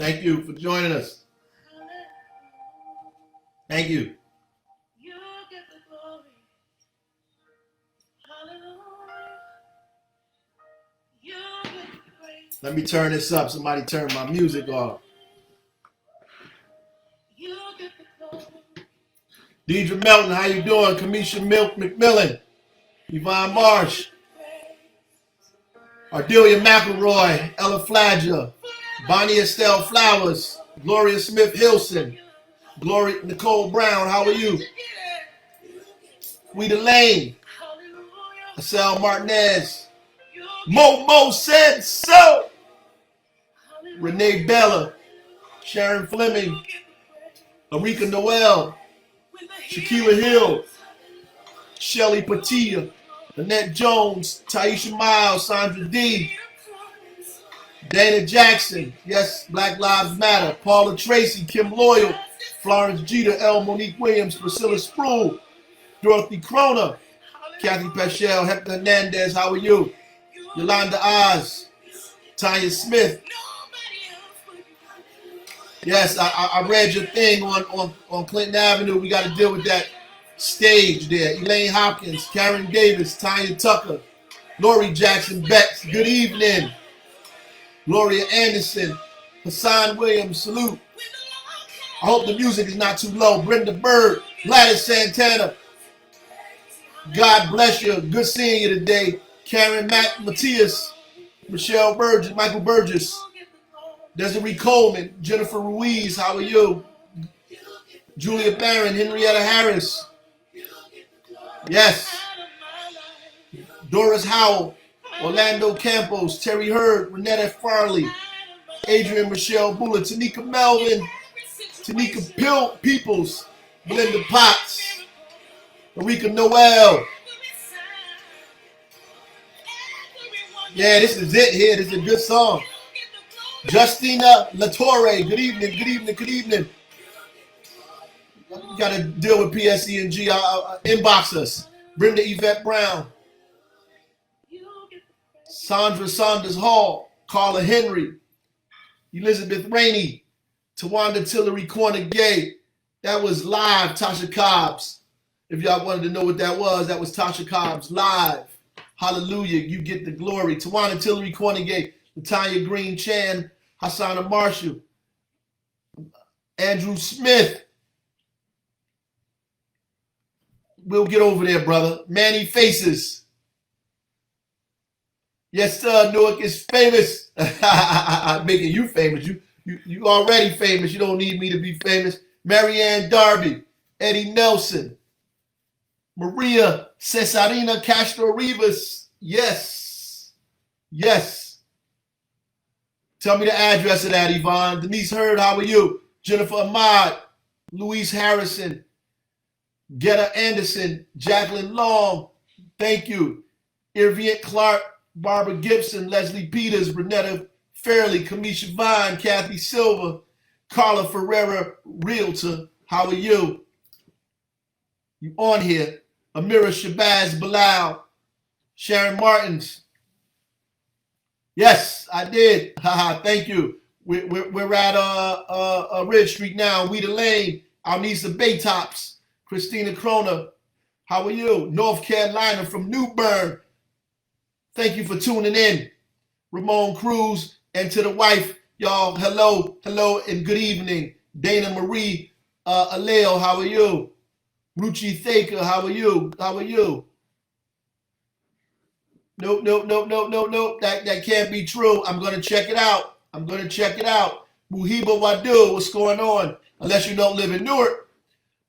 Thank you for joining us. Thank you. You get the glory. Hallelujah. You get the praise. Let me turn this up. Somebody turn my music off. You get the glory. Deidre Melton, how you doing? Kamisha McMillan, Yvonne Marsh, Ardelia McElroy, Ella Flagger, Bonnie Estelle Flowers, Gloria Smith Hilson, Gloria Nicole Brown, how are you? Weeda Lane, Acel Martinez, Mo said so, Renee Bella, Sharon Fleming, Arika Noel, Shaquila Hill, Shelly Patilla, Annette Jones, Taisha Miles, Sandra D, Dana Jackson, yes, Black Lives Matter, Paula Tracy, Kim Loyal, Florence Jeter, L. Monique Williams, Priscilla Sproul, Dorothy Crona, Kathy Peschel, Hector Hernandez, how are you? Yolanda Oz, Tanya Smith. Yes, I read your thing on Clinton Avenue. We got to deal with that stage there. Elaine Hopkins, Karen Davis, Tanya Tucker, Lori Jackson Betts, good evening. Gloria Anderson, Hassan Williams, salute. I hope the music is not too low. Brenda Bird, Gladys Santana, God bless you. Good seeing you today. Karen Matias, Michelle Burgess, Michael Burgess, Desiree Coleman, Jennifer Ruiz, how are you? Julia Barron, Henrietta Harris. Yes. Doris Howell, Orlando Campos, Terry Hurd, Renetta Farley, Adrian Michelle Buller, Tanika Melvin, Tanika Peoples, Belinda Potts, Marika Noel. Yeah, this is it here. This is a good song. Justina Latore, good evening, good evening, good evening. You got to deal with PSE&G. Inbox us. Brenda Yvette Brown. Sandra Saunders Hall. Carla Henry. Elizabeth Rainey. Tawanda Tillery Corner Gay. That was live, Tasha Cobbs. If y'all wanted to know what that was Tasha Cobbs live. Hallelujah. You get the glory. Tawanda Tillery Corner Gay. Latanya Green Chan. Hassana Marshall. Andrew Smith. We'll get over there, brother. Manny Faces. Yes, sir. Newark is famous. Making you famous. You already famous. You don't need me to be famous. Marianne Darby. Eddie Nelson. Maria Cesarina Castro Rivas. Yes. Yes. Tell me the address of that, Yvonne. Denise Hurd, how are you? Jennifer Ahmad. Louise Harrison. Getta Anderson, Jacqueline Long, thank you. Irviette Clark, Barbara Gibson, Leslie Peters, Renetta Fairley, Kamisha Vine, Kathy Silva, Carla Ferreira, Realtor, how are you? You on here. Amira Shabazz Bilal, Sharon Martins. Yes, I did. Haha, thank you. We're at Ridge Street now, Weeda Lane, Alnisa Baytops. Christina Crona, how are you? North Carolina from New Bern. Thank you for tuning in. Ramon Cruz, and to the wife, y'all, hello, and good evening. Dana Marie Aleo, how are you? Ruchi Thaker, how are you? How are you? Nope. That can't be true. I'm going to check it out. Muhiba Wadu, what's going on? Unless you don't live in Newark.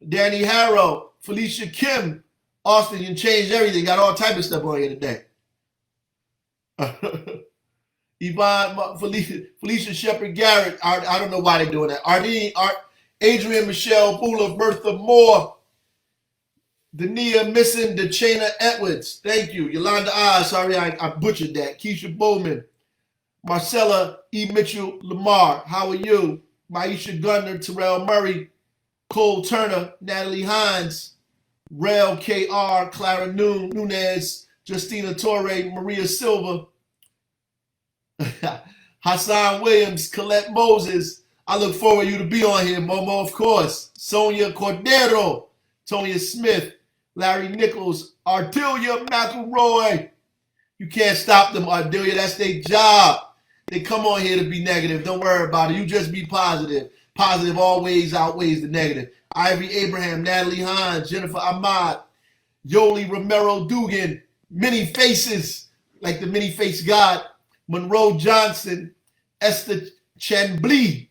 Danny Harrow, Felicia Kim, Austin, you changed everything. Got all type of stuff on here today. Yvonne, Felicia Shepard Garrett. I don't know why they're doing that. Adrian Michelle Buller, Bertha Moore, Dania Missing, DeChana Edwards. Thank you. Yolanda Oz, sorry I butchered that. Keisha Bowman, Marcella E. Mitchell Lamar, how are you? Maisha Gunner, Terrell Murray, Cole Turner, Natalie Hines, Rel KR, Clara Nunez, Justina Torre, Maria Silva, Hassan Williams, Colette Moses, I look forward to you to be on here, Momo, of course. Sonia Cordero, Tonya Smith, Larry Nichols, Ardelia McElroy. You can't stop them, Ardelia. That's their job. They come on here to be negative. Don't worry about it. You just be positive. Positive always outweighs the negative. Ivy Abraham, Natalie Hines, Jennifer Ahmad, Yoli Romero Dugan, Many Faces, like the many faced God, Monroe Johnson, Esther Chambly,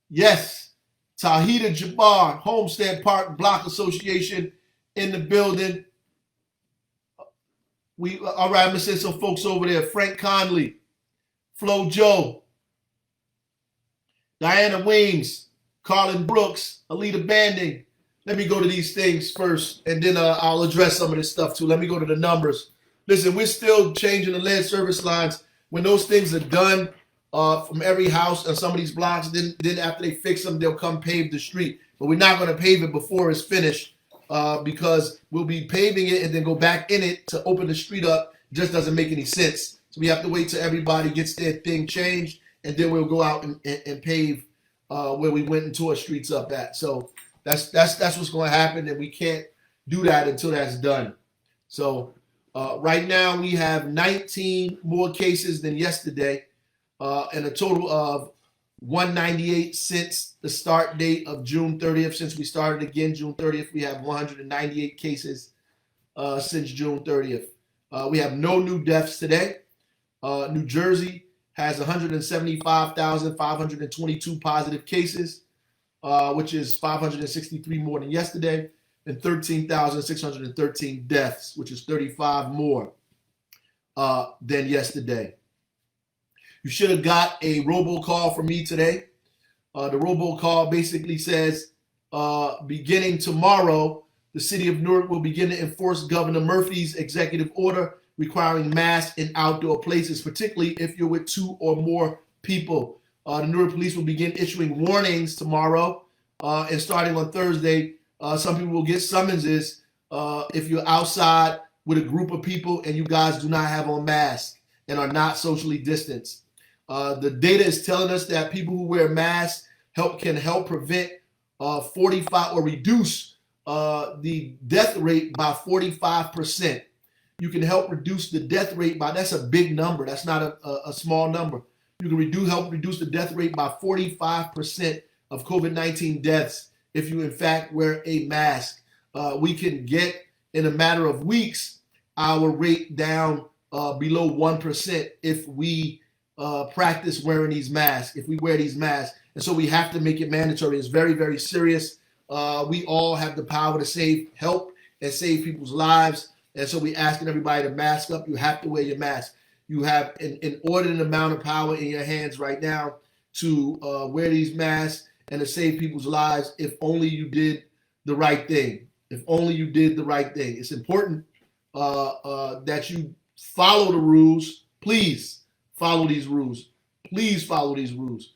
yes, Tahita Jabbar, Homestead Park Block Association in the building. All right, I'm gonna send some folks over there. Frank Conley, Flo Joe, Diana Weems, Carlin Brooks, Alita Banding. Let me go to these things first, and then I'll address some of this stuff too. Let me go to the numbers. Listen, we're still changing the lead service lines. When those things are done from every house on some of these blocks, then after they fix them, they'll come pave the street. But we're not going to pave it before it's finished because we'll be paving it and then go back in it to open the street up. It just doesn't make any sense. So we have to wait till everybody gets their thing changed, and then we'll go out and pave where we went and tore streets up at. So that's what's going to happen, and we can't do that until that's done. So right now we have 19 more cases than yesterday, and a total of 198 since the start date of June 30th. Since we started again June 30th, we have 198 cases since June 30th. We have no new deaths today. New Jersey has 175,522 positive cases, which is 563 more than yesterday, and 13,613 deaths, which is 35 more than yesterday. You should have got a robocall from me today. The robocall basically says, beginning tomorrow, the city of Newark will begin to enforce Governor Murphy's executive order requiring masks in outdoor places, particularly if you're with 2 or more people. The Newark police will begin issuing warnings tomorrow, and starting on Thursday, some people will get summonses if you're outside with a group of people and you guys do not have on masks and are not socially distanced. The data is telling us that people who wear masks can help prevent 45 or reduce the death rate by 45%. You can help reduce the death rate by, that's a big number. That's not a small number. You can help reduce the death rate by 45% of COVID-19 deaths if you in fact wear a mask. We can get, in a matter of weeks, our rate down below 1% if we practice wearing these masks, if we wear these masks. And so we have to make it mandatory. It's very, very serious. We all have the power to help and save people's lives. And so we're asking everybody to mask up. You have to wear your mask. You have an inordinate amount of power in your hands right now to wear these masks and to save people's lives if only you did the right thing. If only you did the right thing. It's important that you follow the rules. Please follow these rules. Please follow these rules.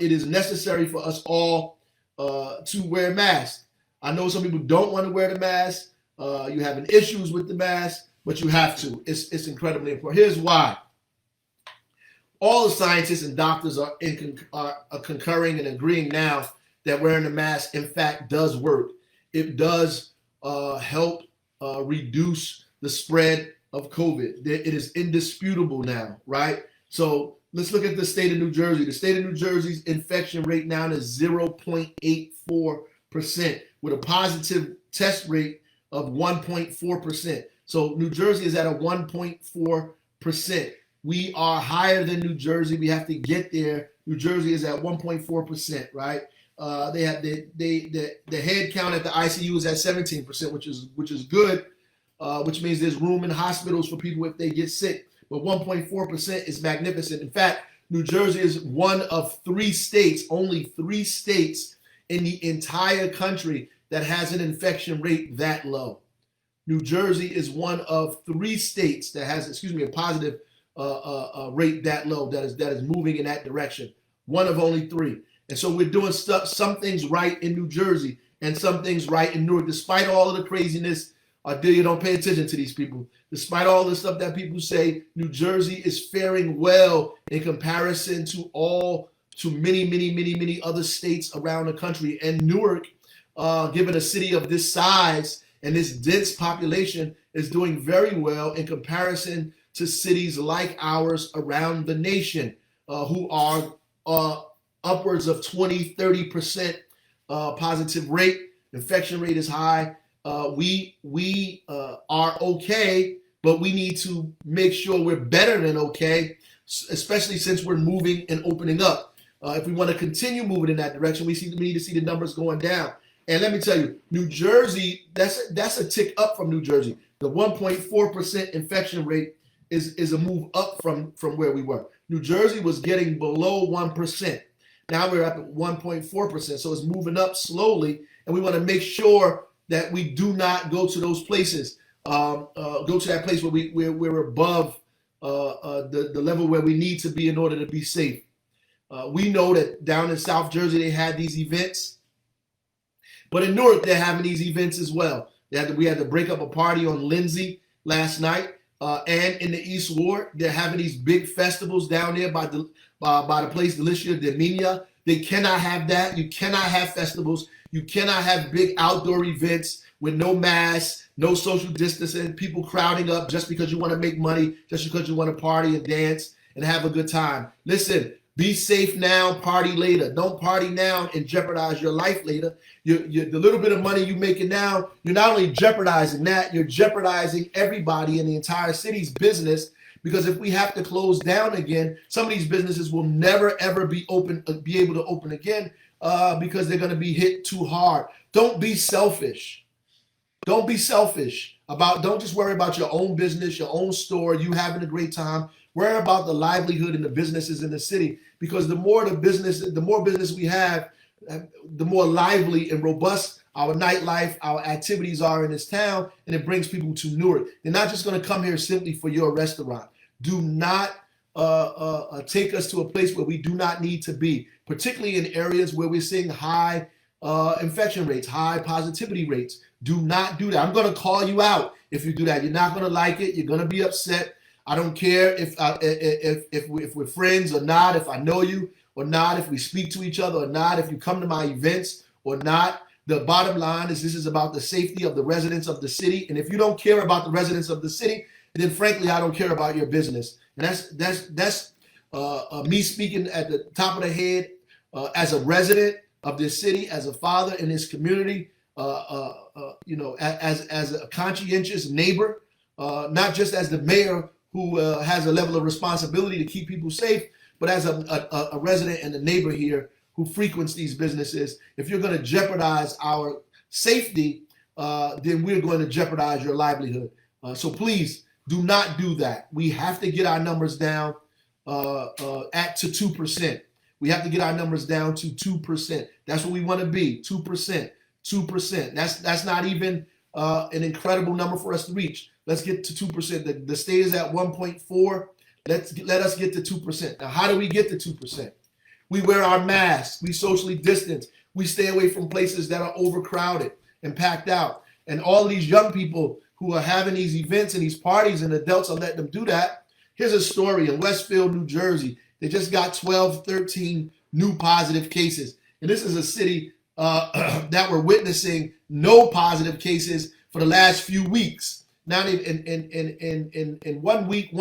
It is necessary for us all to wear masks. I know some people don't want to wear the mask. You having issues with the mask, but you have to. It's incredibly important. Here's why. All the scientists and doctors are concurring and agreeing now that wearing a mask, in fact, does work. It does help reduce the spread of COVID. It is indisputable now, right? So let's look at the state of New Jersey. The state of New Jersey's infection rate now is 0.84% with a positive test rate of 1.4%. So New Jersey is at a 1.4%. We are higher than New Jersey. We have to get there. New Jersey is at 1.4%, right? They have the head count at the ICU is at 17%, which is good, which means there's room in hospitals for people if they get sick. But 1.4% is magnificent. In fact, New Jersey is one of 3 states, only 3 states in the entire country that has an infection rate that low. New Jersey is one of 3 states that has, a positive rate that low, that is moving in that direction. One of only 3. And so we're doing some things right in New Jersey and some things right in Newark, despite all of the craziness. Ardelia, don't pay attention to these people. Despite all the stuff that people say, New Jersey is faring well in comparison to all to many other states around the country. And Newark, given a city of this size and this dense population, is doing very well in comparison to cities like ours around the nation, who are upwards of 20-30% positive rate. Infection rate is high. We are okay, but we need to make sure we're better than okay, especially since we're moving and opening up. If we want to continue moving in that direction, we need to see the numbers going down. And let me tell you, New Jersey, that's a tick up from New Jersey. The 1.4% infection rate is a move up from where we were. New Jersey was getting below 1%. Now we're up at 1.4%. So it's moving up slowly. And we want to make sure that we do not go to those places, go to that place where we're above the level where we need to be in order to be safe. We know that down in South Jersey, they had these events. But in Newark, they're having these events as well. We had to break up a party on Lindsay last night. And in the East Ward, they're having these big festivals down there by the place Delicia de Mina. They cannot have that. You cannot have festivals. You cannot have big outdoor events with no masks, no social distancing, people crowding up just because you want to make money, just because you want to party and dance and have a good time. Listen, be safe now, party later. Don't party now and jeopardize your life later. The little bit of money you're making now, you're not only jeopardizing that, you're jeopardizing everybody in the entire city's business. Because if we have to close down again, some of these businesses will never ever be able to open again because they're going to be hit too hard. Don't be selfish. Don't be selfish don't just worry about your own business, your own store, you having a great time. Worry about the livelihood and the businesses in the city, because the more business we have, the more lively and robust our nightlife, our activities are in this town, and it brings people to Newark. They're not just going to come here simply for your restaurant. Do not take us to a place where we do not need to be, particularly in areas where we're seeing high infection rates, high positivity rates. Do not do that. I'm going to call you out if you do that. You're not going to like it. You're going to be upset. I don't care if we're friends or not, if I know you or not, if we speak to each other or not, if you come to my events or not. The bottom line is this is about the safety of the residents of the city. And if you don't care about the residents of the city, then frankly, I don't care about your business. And that's me speaking at the top of the head as a resident of this city, as a father in this community, as a conscientious neighbor, not just as the mayor who has a level of responsibility to keep people safe, but as a resident and a neighbor here who frequents these businesses. If you're going to jeopardize our safety, then we're going to jeopardize your livelihood. So please do not do that. We have to get our numbers down to 2%. We have to get our numbers down to 2%. That's what we want to be, 2%. 2%. That's not even an incredible number for us to reach. Let's get to 2%. The state is at 1.4. Let us get to 2%. Now, how do we get to 2%? We wear our masks. We socially distance. We stay away from places that are overcrowded and packed out. And all these young people who are having these events and these parties, and adults are letting them do that. Here's a story in Westfield, New Jersey. They just got 13 new positive cases. And this is a city that we're witnessing no positive cases for the last few weeks. Now, in 1 week,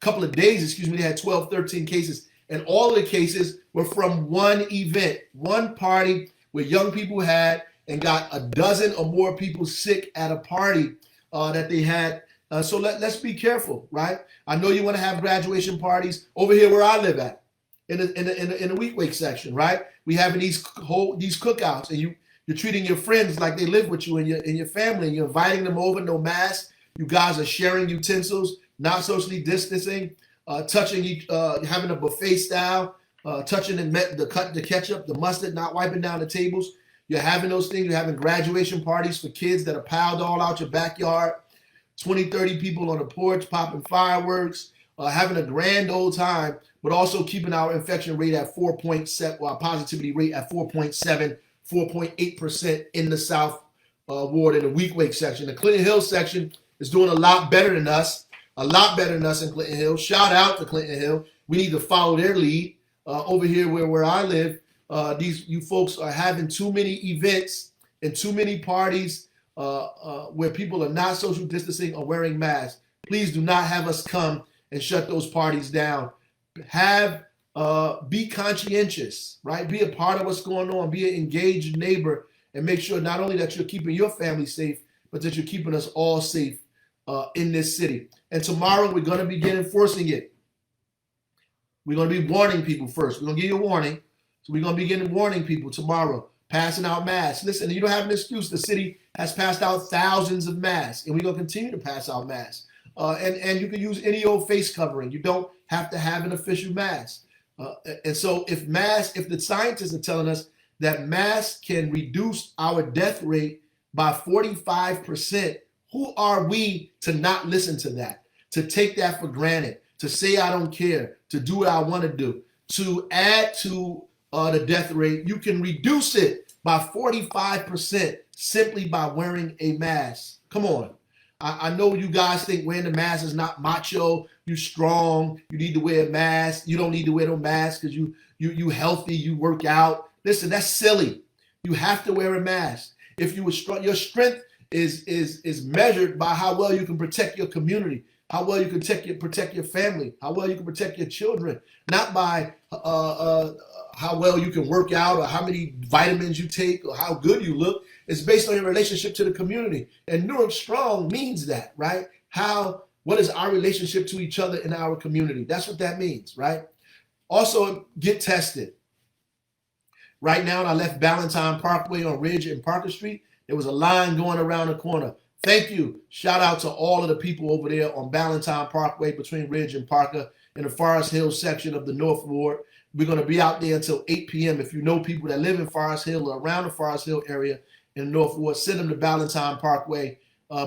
couple of days, they had 13 cases. And all of the cases were from one event, one party where young people had and got a dozen or more people sick at a party that they had. So let's be careful, right? I know you want to have graduation parties over here where I live at, in the week section, right? We having these cookouts, and you're treating your friends like they live with you and your family. And you're inviting them over, no mask. You guys are sharing utensils, not socially distancing, touching having a buffet style, touching the ketchup, the mustard, not wiping down the tables. You're having those things. You're having graduation parties for kids that are piled all out your backyard. 20, 30 people on the porch popping fireworks, having a grand old time, but also keeping our infection rate at 4.7, or our positivity rate at 4.7, 4.8% in the South Ward in the week section. The Clinton Hill section is doing a lot better than us in Clinton Hill. Shout out to Clinton Hill. We need to follow their lead. over here where I live, you folks are having too many events and too many parties where people are not social distancing or wearing masks. Please do not have us come and shut those parties down. Be conscientious, right? Be a part of what's going on. Be an engaged neighbor, and make sure not only that you're keeping your family safe, but that you're keeping us all safe in this city. And tomorrow we're going to begin enforcing it. We're going to be warning people first. We're going to give you a warning. So we're going to begin warning people tomorrow, passing out masks. Listen, you don't have an excuse. The city has passed out thousands of masks, and we're going to continue to pass out masks. And you can use any old face covering. You don't have to have an official mask. And so if the scientists are telling us that masks can reduce our death rate by 45%, who are we to not listen to that, to take that for granted, to say I don't care, to do what I want to do, to add to the death rate? You can reduce it by 45% simply by wearing a mask. Come on. I know you guys think wearing the mask is not macho. You strong. You need to wear a mask. You don't need to wear no mask because you healthy. You work out. Listen, that's silly. You have to wear a mask. If you were strong, your strength is measured by how well you can protect your community, how well you can protect your family, how well you can protect your children, not by how well you can work out or how many vitamins you take or how good you look. It's based on your relationship to the community. And Newark Strong means that, right? What is our relationship to each other in our community? That's what that means, right? Also, get tested. Right now, I left Ballantyne Parkway on Ridge and Parker Street. There was a line going around the corner. Thank you. Shout out to all of the people over there on Ballantyne Parkway between Ridge and Parker in the Forest Hill section of the North Ward. We're going to be out there until 8 p.m. If you know people that live in Forest Hill or around the Forest Hill area in the North Ward, send them to Ballantyne Parkway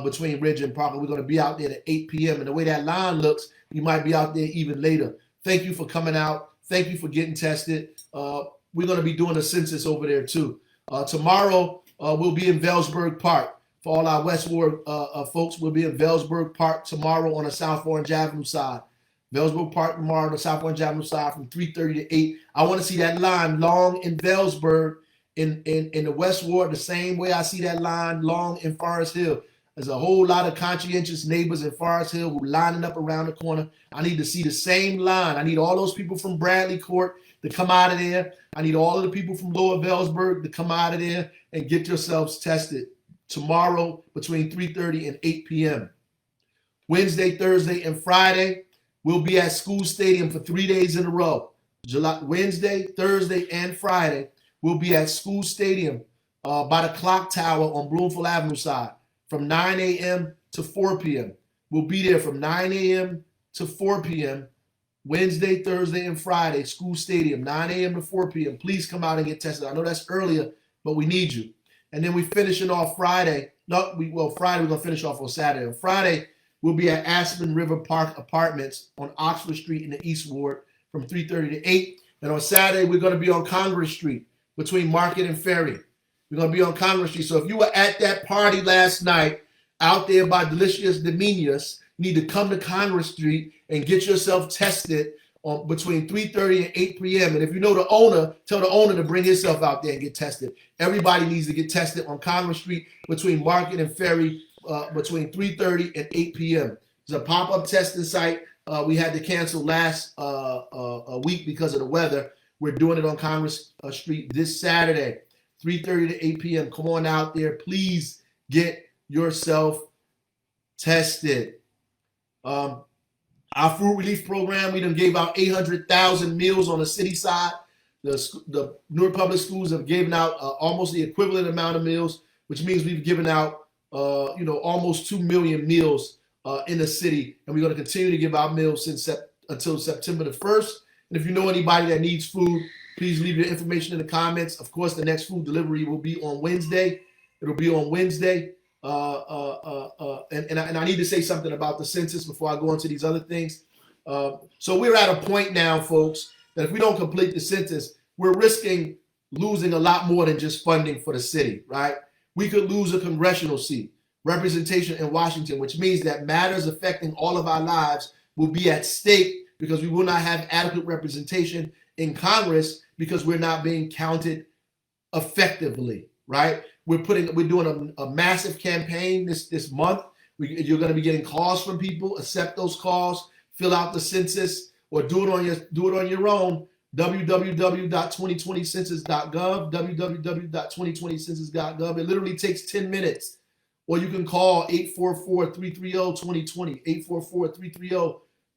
between Ridge and Parker. We're going to be out there at 8 p.m. And the way that line looks, you might be out there even later. Thank you for coming out. Thank you for getting tested. We're going to be doing a census over there too. Tomorrow, we'll be in Velsburg Park. For all our West Ward folks, we'll be in Velsburg Park tomorrow on the South Orange Avenue side. Velsburg Park tomorrow on the South Orange Avenue side from 3:30 to 8. I want to see that line long in Velsburg in the West Ward the same way I see that line long in Forest Hill. There's a whole lot of conscientious neighbors in Forest Hill who are lining up around the corner. I need to see the same line. I need all those people from Bradley Court to come out of there. I need all of the people from Lower Velsburg to come out of there and get yourselves tested tomorrow between 3:30 and 8 p.m. Wednesday, Thursday, and Friday, we'll be at School Stadium for 3 days in a row. Wednesday, Thursday, and Friday, we'll be at School Stadium by the clock tower on Bloomfield Avenue side from 9 a.m. to 4 p.m. We'll be there from 9 a.m. to 4 p.m. Wednesday, Thursday, and Friday, School Stadium, 9 a.m. to 4 p.m. Please come out and get tested. I know that's earlier, but we need you. And then we're finishing off Friday. Friday we're going to finish off on Saturday. On Friday, we'll be at Aspen River Park Apartments on Oxford Street in the East Ward from 3:30 to 8. And on Saturday, we're going to be on Congress Street between Market and Ferry. We're going to be on Congress Street. So if you were at that party last night out there by Delicious Dominious, you need to come to Congress Street and get yourself tested on between 3:30 and 8 p.m. And if you know the owner, tell the owner to bring himself out there and get tested. Everybody needs to get tested on Congress Street between Market and Ferry between 3:30 and 8 p.m. It's a pop-up testing site. We had to cancel last a week because of the weather. We're doing it on Congress Street this Saturday, 3:30 to 8 p.m. Come on out there. Please get yourself tested. Our food relief program, we done gave out 800,000 meals on the city side. The Newark Public Schools have given out almost the equivalent amount of meals, which means we've given out almost 2 million meals in the city, and we're going to continue to give out meals until September the 1st. And if you know anybody that needs food, please leave your information in the comments. Of course, the next food delivery will be on Wednesday. It'll be on Wednesday. And I need to say something about the census before I go into these other things. So we're at a point now, folks, that if we don't complete the census, we're risking losing a lot more than just funding for the city, right? We could lose a congressional seat, representation in Washington, which means that matters affecting all of our lives will be at stake because we will not have adequate representation in Congress because we're not being counted effectively, right? We're doing a massive campaign this month. You're going to be getting calls from people. Accept those calls. Fill out the census or do it on your own. www.2020census.gov. www.2020census.gov. It literally takes 10 minutes. Or you can call 844-330-2020.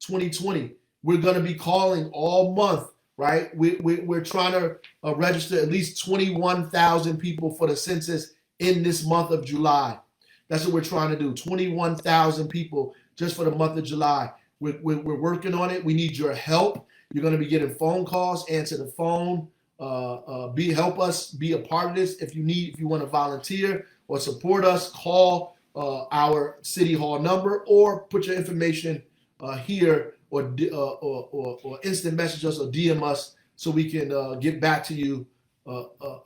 844-330-2020. We're going to be calling all month, right? We're trying to register at least 21,000 people for the census in this month of July. That's what we're trying to do. 21,000 people just for the month of July. We're working on it. We need your help. You're going to be getting phone calls. Answer the phone. Help us be a part of this. If you want to volunteer or support us, call our City Hall number or put your information here or instant message us or DM us so we can get back to you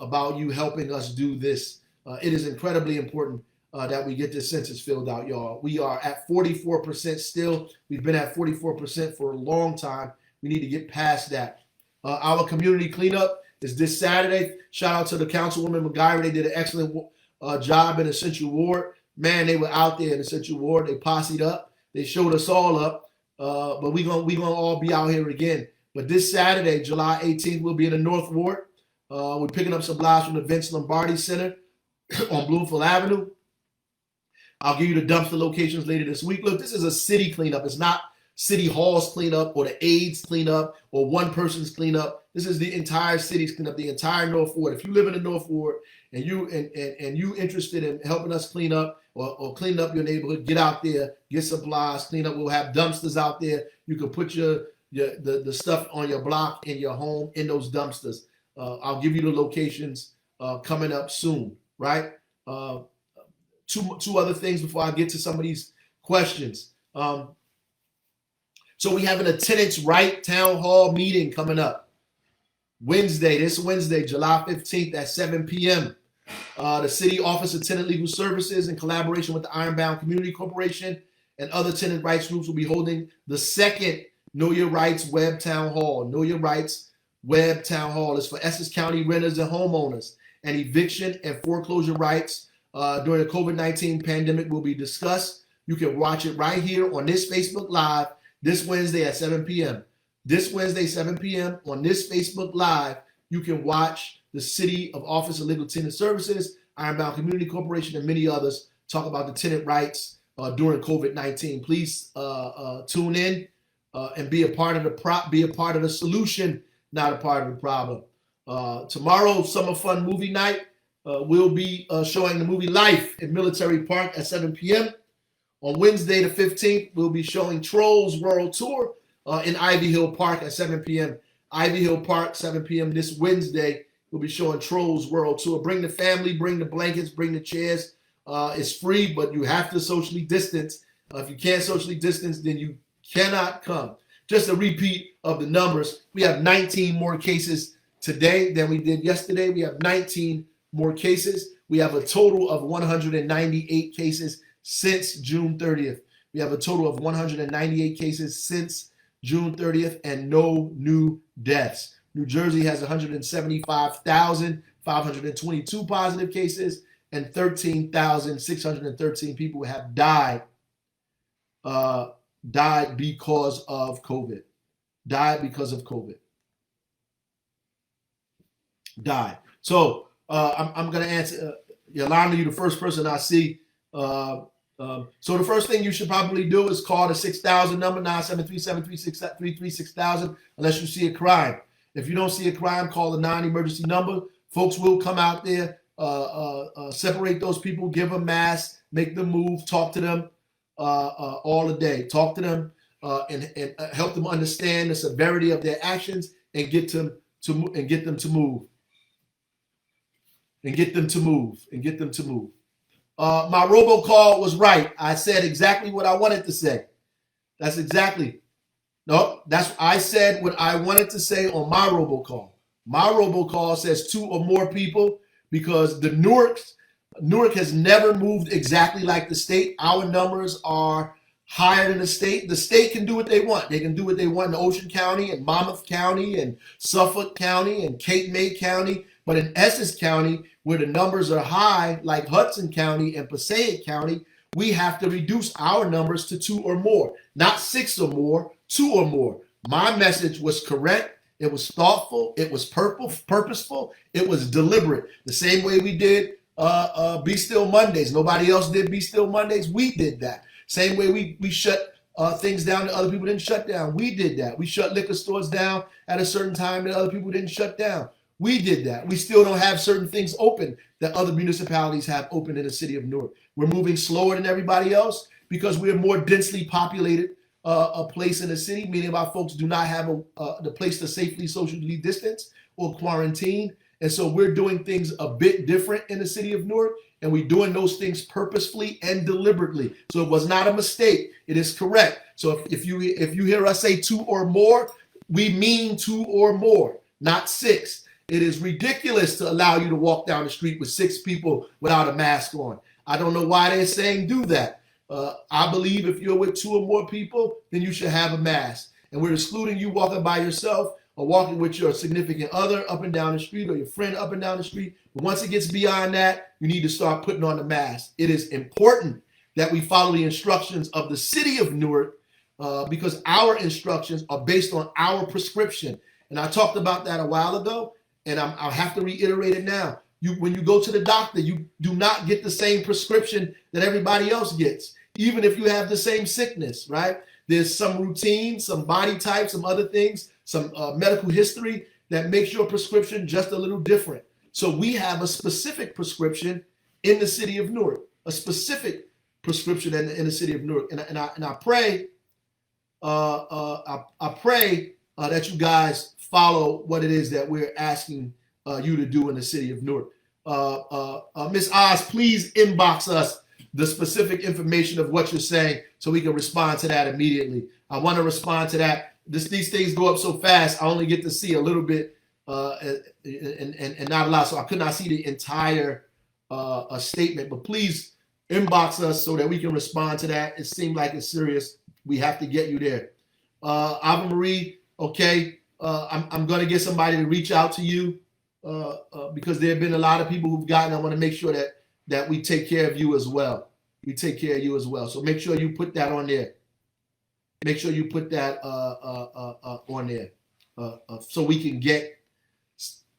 about you helping us do this. It is incredibly important that we get this census filled out, y'all. We are at 44% still. We've been at 44% for a long time. We need to get past that. Our community cleanup is this Saturday. Shout out to the Councilwoman McGuire. They did an excellent job in the Central Ward. Man, they were out there in the Central Ward. They posseed up. They showed us all up. But we gonna all be out here again. But this Saturday, July 18th, we'll be in the North Ward. We're picking up supplies from the Vince Lombardi Center on Bloomfield Avenue. I'll give you the dumpster locations later this week. Look, this is a city cleanup. It's not City Hall's cleanup or the AIDS cleanup or one person's cleanup. This is the entire city's cleanup, the entire North Ward. If you live in the North Ward and you interested in helping us clean up or clean up your neighborhood, get out there, get supplies, clean up. We'll have dumpsters out there. You can put the stuff on your block in your home in those dumpsters. I'll give you the locations coming up soon, right? Two other things before I get to some of these questions. So we have an attendance right town hall meeting coming up this Wednesday, July 15th at 7 p.m. The City Office of Tenant Legal Services, in collaboration with the Ironbound Community Corporation and other tenant rights groups, will be holding the second Know Your Rights Web Town Hall. Know Your Rights Web Town Hall is for Essex County renters and homeowners, and eviction and foreclosure rights during the COVID-19 pandemic will be discussed. You can watch it right here on this Facebook Live this Wednesday at 7 p.m. This Wednesday, 7 p.m. on this Facebook Live, you can watch the City of Office of Legal Tenant Services, Ironbound Community Corporation, and many others talk about the tenant rights during COVID-19. Please tune in and be a part of the solution, not a part of the problem. Tomorrow, Summer Fun Movie Night. We'll be showing the movie Life in Military Park at 7 p.m. On Wednesday the 15th, we'll be showing Trolls World Tour in Ivy Hill Park at 7 p.m. Ivy Hill Park, 7 p.m. this Wednesday, we'll be showing Trolls World Tour. Bring the family, bring the blankets, bring the chairs. It's free, but you have to socially distance. If you can't socially distance, then you cannot come. Just a repeat of the numbers. We have 19 more cases today than we did yesterday. We have 19 more cases. We have a total of 198 cases since June 30th. We have a total of 198 cases since June 30th and no new deaths. New Jersey has 175,522 positive cases and 13,613 people have died because of COVID. So I'm going to answer, Yolanda, you're the first person I see. So the first thing you should probably do is call the 6,000 number, 973-736-336,000, unless you see a crime. If you don't see a crime, call the non-emergency number. Folks will come out there, separate those people, give them masks, make them move, talk to them all the day. Talk to them and help them understand the severity of their actions and get them to move. My robocall was right. I said exactly what I wanted to say. I said what I wanted to say on my robocall. My robocall says 2 or more people because the Newark has never moved exactly like the state. Our numbers are higher than the state. The state can do what they want. They can do what they want in Ocean County and Monmouth County and Suffolk County and Cape May County. But in Essex County, where the numbers are high, like Hudson County and Passaic County, we have to reduce our numbers to 2 or more, not 6 or more, 2 or more. My message was correct. It was thoughtful. It was purposeful. It was deliberate. The same way we did Be Still Mondays. Nobody else did Be Still Mondays. We did that. Same way we shut things down that other people didn't shut down. We did that. We shut liquor stores down at a certain time that other people didn't shut down. We did that. We still don't have certain things open that other municipalities have open in the city of Newark. We're moving slower than everybody else because we're a more densely populated a place in the city. Many of our folks do not have the place to safely socially distance or quarantine. And so we're doing things a bit different in the city of Newark, and we're doing those things purposefully and deliberately. So it was not a mistake. It is correct. So if you hear us say 2 or more, we mean 2 or more, not 6. It is ridiculous to allow you to walk down the street with 6 people without a mask on. I don't know why they're saying do that. I believe if you're with 2 or more people, then you should have a mask. And we're excluding you walking by yourself or walking with your significant other up and down the street or your friend up and down the street. But once it gets beyond that, you need to start putting on the mask. It is important that we follow the instructions of the city of Newark because our instructions are based on our prescription. And I talked about that a while ago. And I'll have to reiterate it now. When you go to the doctor, you do not get the same prescription that everybody else gets, even if you have the same sickness, right? There's some routine, some body type, some other things, some medical history that makes your prescription just a little different. So we have a specific prescription in the city of Newark, a specific prescription in the city of Newark. And I pray, I pray that you guys follow what it is that we're asking you to do in the city of Newark. Ms. Oz, please inbox us the specific information of what you're saying so we can respond to that immediately. I want to respond to that. These things go up so fast, I only get to see a little bit and not a lot, so I could not see the entire statement. But please inbox us so that we can respond to that. It seemed like it's serious. We have to get you there. Ava Marie, okay. I'm going to get somebody to reach out to you because there have been a lot of people who've gotten. I want to make sure that we take care of you as well. We take care of you as well. So make sure you put that on there. Make sure you put that on there so we can get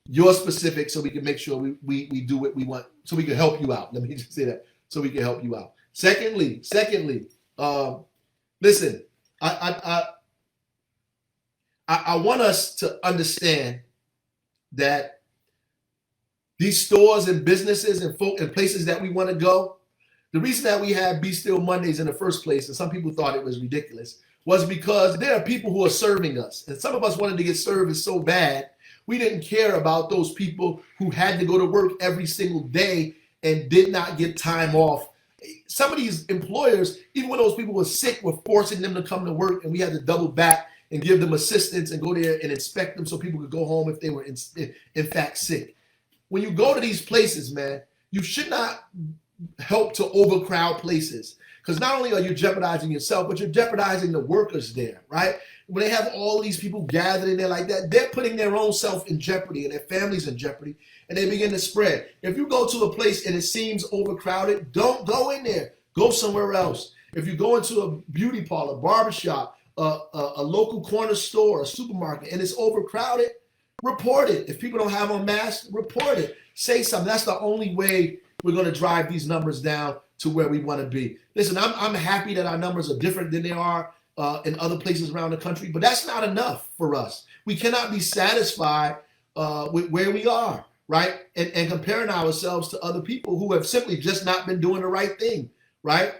your specifics, so we can make sure we do what we want, so we can help you out. Let me just say that, so we can help you out. Secondly, listen, I want us to understand that these stores and businesses and places that we want to go, the reason that we had Be Still Mondays in the first place, and some people thought it was ridiculous, was because there are people who are serving us. And some of us wanted to get service so bad, we didn't care about those people who had to go to work every single day and did not get time off. Some of these employers, even when those people were sick, were forcing them to come to work, and we had to double back and give them assistance and go there and inspect them so people could go home if they were in fact sick. When you go to these places, man, you should not help to overcrowd places, because not only are you jeopardizing yourself, but you're jeopardizing the workers there, right? When they have all these people gathered in there like that, they're putting their own self in jeopardy and their families in jeopardy, and they begin to spread. If you go to a place and it seems overcrowded, don't go in there. Go somewhere else. If you go into a beauty parlor, barbershop, a local corner store, a supermarket, and it's overcrowded, report it. If people don't have on masks, report it. Say something. That's the only way we're going to drive these numbers down to where we want to be. Listen, I'm happy that our numbers are different than they are in other places around the country, but that's not enough for us. We cannot be satisfied with where we are, right? And comparing ourselves to other people who have simply just not been doing the right thing, right?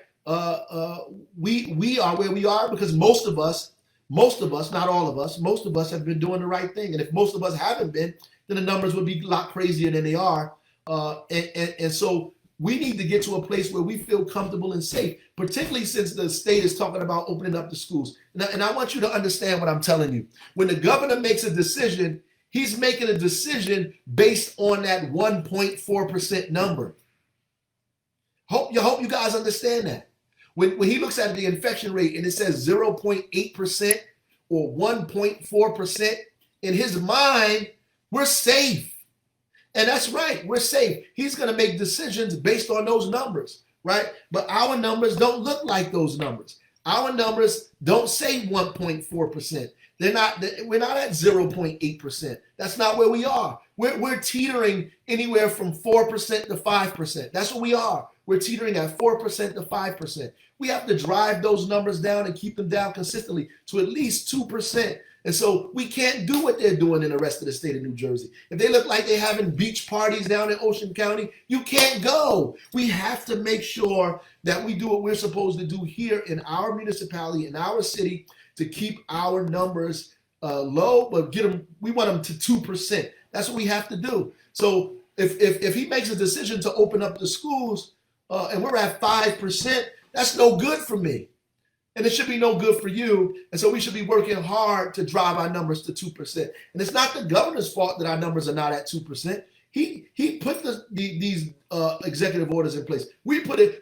We are where we are because most of us, not all of us, most of us have been doing the right thing. And if most of us haven't been, then the numbers would be a lot crazier than they are. And so we need to get to a place where we feel comfortable and safe, particularly since the state is talking about opening up the schools. And I want you to understand what I'm telling you. When the governor makes a decision, he's making a decision based on that 1.4% number. Hope you guys understand that. When he looks at the infection rate and it says 0.8% or 1.4%, in his mind, we're safe. And that's right, we're safe. He's going to make decisions based on those numbers, right? But our numbers don't look like those numbers. Our numbers don't say 1.4%. We're not at 0.8%. That's not where we are. We're teetering anywhere from 4% to 5%. That's what we are. We're teetering at 4% to 5%. We have to drive those numbers down and keep them down consistently to at least 2%. And so we can't do what they're doing in the rest of the state of New Jersey. If they look like they're having beach parties down in Ocean County, you can't go. We have to make sure that we do what we're supposed to do here in our municipality, in our city, to keep our numbers low, but we want them to 2%. That's what we have to do. So if he makes a decision to open up the schools and we're at 5%, that's no good for me. And it should be no good for you. And so we should be working hard to drive our numbers to 2%. And it's not the governor's fault that our numbers are not at 2%. He put these executive orders in place. We went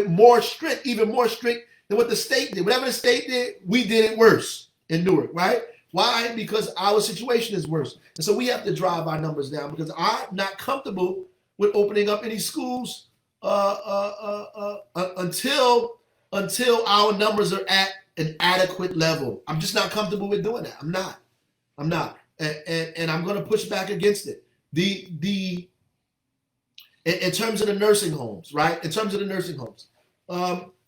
more strict, even more strict than what the state did. Whatever the state did, we did it worse in Newark, right? Why? Because our situation is worse. And so we have to drive our numbers down because I'm not comfortable with opening up any schools until our numbers are at an adequate level. I'm just not comfortable with doing that. I'm not. And I'm going to push back against it. In terms of the nursing homes, right? In terms of the nursing homes,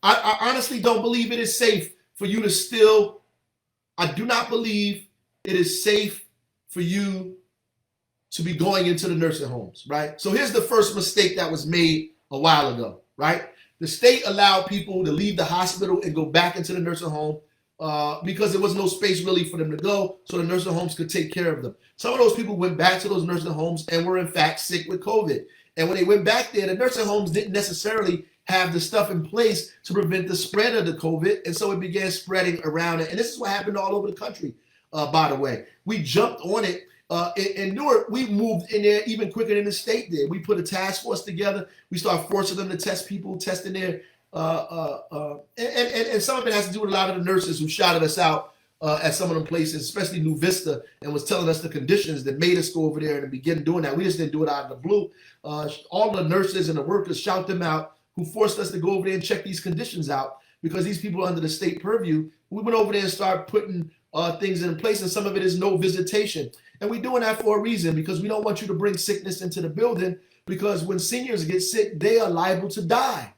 I honestly don't believe it is safe for you to still, I do not believe it is safe for you to be going into the nursing homes, right? So here's the first mistake that was made a while ago, right? The state allowed people to leave the hospital and go back into the nursing home because there was no space really for them to go, so the nursing homes could take care of them. Some of those people went back to those nursing homes and were in fact sick with COVID. And when they went back there, the nursing homes didn't necessarily have the stuff in place to prevent the spread of the COVID, and so it began spreading around it. And this is what happened all over the country, by the way. We jumped on it. In Newark, we moved in there even quicker than the state did. We put a task force together. We started forcing them to test people, testing their, and some of it has to do with a lot of the nurses who shouted us out at some of them places, especially New Vista, and was telling us the conditions that made us go over there and begin doing that. We just didn't do it out of the blue. All the nurses and the workers shout them out who forced us to go over there and check these conditions out because these people are under the state purview. We went over there and started putting things in place, and some of it is no visitation. And we're doing that for a reason, because we don't want you to bring sickness into the building, because when seniors get sick, they are liable to die.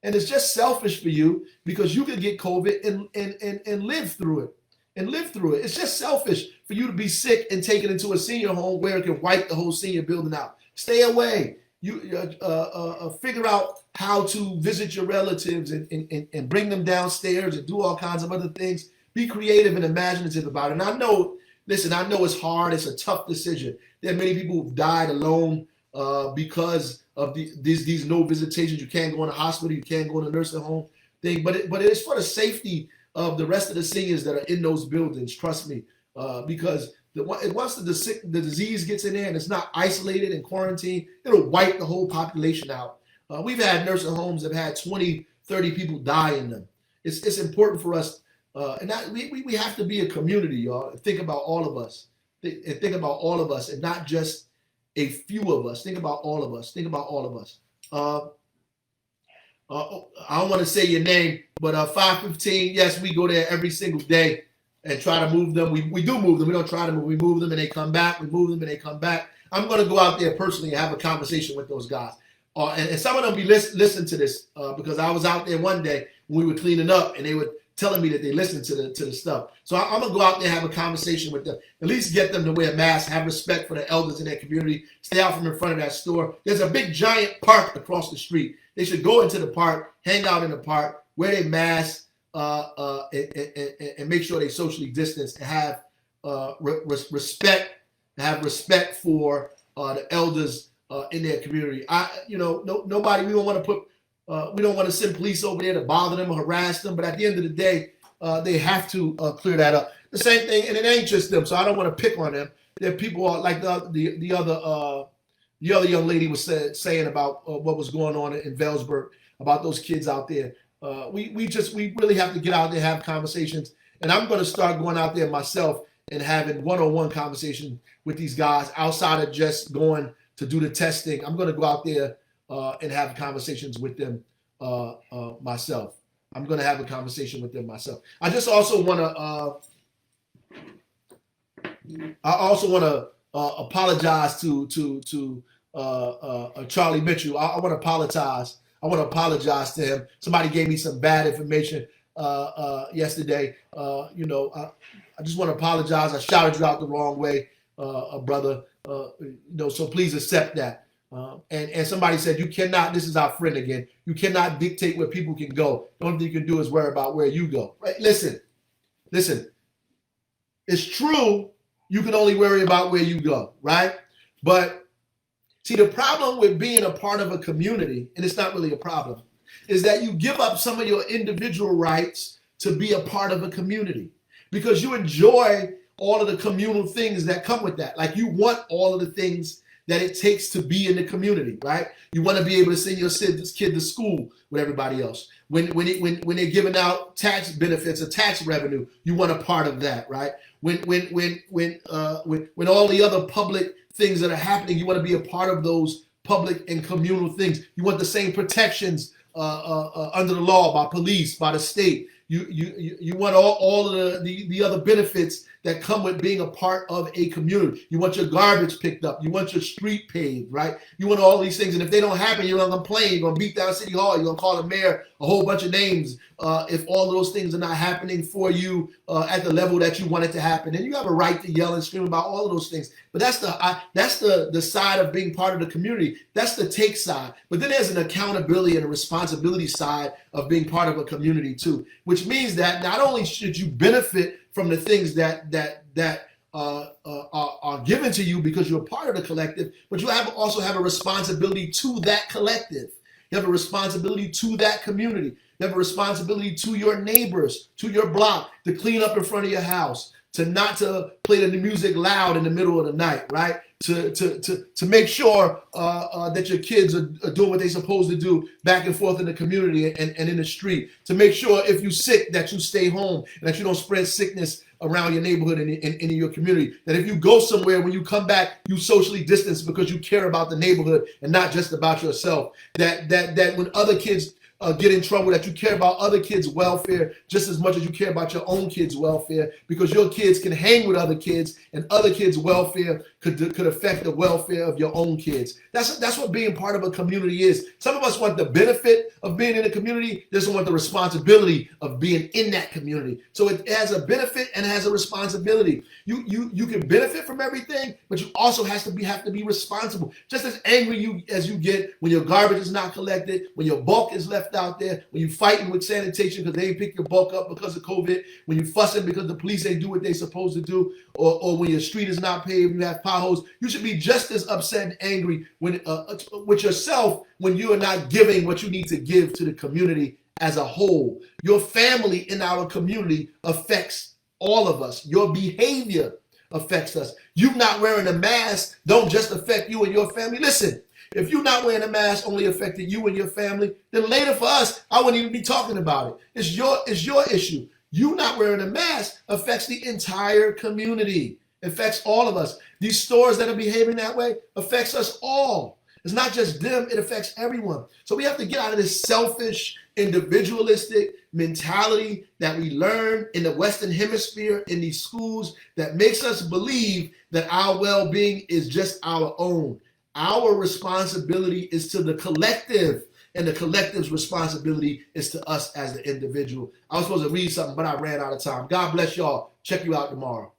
And it's just selfish for you because you could get COVID and live through it. It's just selfish for you to be sick and take it into a senior home where it can wipe the whole senior building out. Stay away. You figure out how to visit your relatives and bring them downstairs and do all kinds of other things. Be creative and imaginative about it. And I know it's hard. It's a tough decision. There are many people who've died alone because of these no visitations. You can't go in a hospital. You can't go in a nursing home thing. But it is for the safety of the rest of the seniors that are in those buildings. Trust me, because once the disease gets in there and it's not isolated and quarantined, it'll wipe the whole population out. We've had nursing homes that have had 20, 30 people die in them. It's important for us. And that we have to be a community, y'all. Think about all of us. Think about all of us and not just a few of us. Think about all of us. Think about all of us. I don't want to say your name, but 515, yes, we go there every single day and try to move them. We do move them. We don't try to move. We move them and they come back. We move them and they come back. I'm going to go out there personally and have a conversation with those guys. And some of them listen to this because I was out there one day when we were cleaning up and they were telling me that they listened to the stuff. So I'm going to go out there and have a conversation with them. At least get them to wear masks, have respect for the elders in their community, stay out from in front of that store. There's a big giant park across the street. They should go into the park, hang out in the park, wear their masks, and make sure they socially distance and have respect. Have respect for the elders in their community. Nobody. We don't want to put. We don't want to send police over there to bother them or harass them. But at the end of the day, they have to clear that up. The same thing, and it ain't just them. So I don't want to pick on them. There are people like the other young lady was saying about what was going on in Velsburg. about those kids out there. We really have to get out there and have conversations. And I'm going to start going out there myself and having one-on-one conversation with these guys outside of just going to do the testing. I'm going to go out there and have conversations with them myself. I'm going to have a conversation with them myself. I just also want to apologize to Charlie Mitchell. I want to apologize. I want to apologize to him. Somebody gave me some bad information yesterday. I just want to apologize. I shouted you out the wrong way, brother. So please accept that. And somebody said, you cannot, this is our friend again, you cannot dictate where people can go. The only thing you can do is worry about where you go. Right? Listen. It's true, you can only worry about where you go, right? But see, the problem with being a part of a community, and it's not really a problem, is that you give up some of your individual rights to be a part of a community because you enjoy all of the communal things that come with that. Like you want all of the things that it takes to be in the community, right? You want to be able to send your kid to school with everybody else. When they're giving out tax benefits or tax revenue, you want a part of that, right? When all the other public things that are happening, you want to be a part of those public and communal things. You want the same protections under the law by police, by the state. You want all of the other benefits that come with being a part of a community. You want your garbage picked up. You want your street paved, right? You want all these things. And if they don't happen, you're going to complain. You're going to beat down City Hall. You're going to call the mayor a whole bunch of names if all those things are not happening for you at the level that you want it to happen. And you have a right to yell and scream about all of those things. But that's the side of being part of the community. That's the take side. But then there's an accountability and a responsibility side of being part of a community too, which means that not only should you benefit from the things that are given to you because you're part of the collective, but you also have a responsibility to that collective. You have a responsibility to that community. You have a responsibility to your neighbors, to your block, to clean up in front of your house, to not to play the music loud in the middle of the night, right? To make sure that your kids are doing what they're supposed to do back and forth in the community and in the street. To make sure if you're sick that you stay home and that you don't spread sickness around your neighborhood and in your community. That if you go somewhere, when you come back, you socially distance because you care about the neighborhood and not just about yourself. That when other kids get in trouble, that you care about other kids' welfare just as much as you care about your own kids' welfare, because your kids can hang with other kids and other kids' welfare could affect the welfare of your own kids. That's what being part of a community is. Some of us want the benefit of being in a community, just don't want the responsibility of being in that community. So it has a benefit and it has a responsibility. You can benefit from everything, but you also have to be responsible. Just as angry as you get when your garbage is not collected, when your bulk is left out there, when you fighting with sanitation because they ain't pick your bulk up because of COVID, when you fussing because the police ain't do what they supposed to do, or when your street is not paved, you have potholes, you should be just as upset and angry when with yourself when you are not giving what you need to give to the community as a whole. Your family in our community affects all of us. Your behavior affects us. You not wearing a mask don't just affect you and your family. Listen, if you're not wearing a mask only affected you and your family, then later for us, I wouldn't even be talking about it. It's your issue. You not wearing a mask affects the entire community. It affects all of us. These stores that are behaving that way affects us all. It's not just them, it affects everyone. So we have to get out of this selfish, individualistic mentality that we learn in the Western Hemisphere in these schools that makes us believe that our well-being is just our own. Our responsibility is to the collective, and the collective's responsibility is to us as the individual. I was supposed to read something, but I ran out of time. God bless y'all. Check you out tomorrow.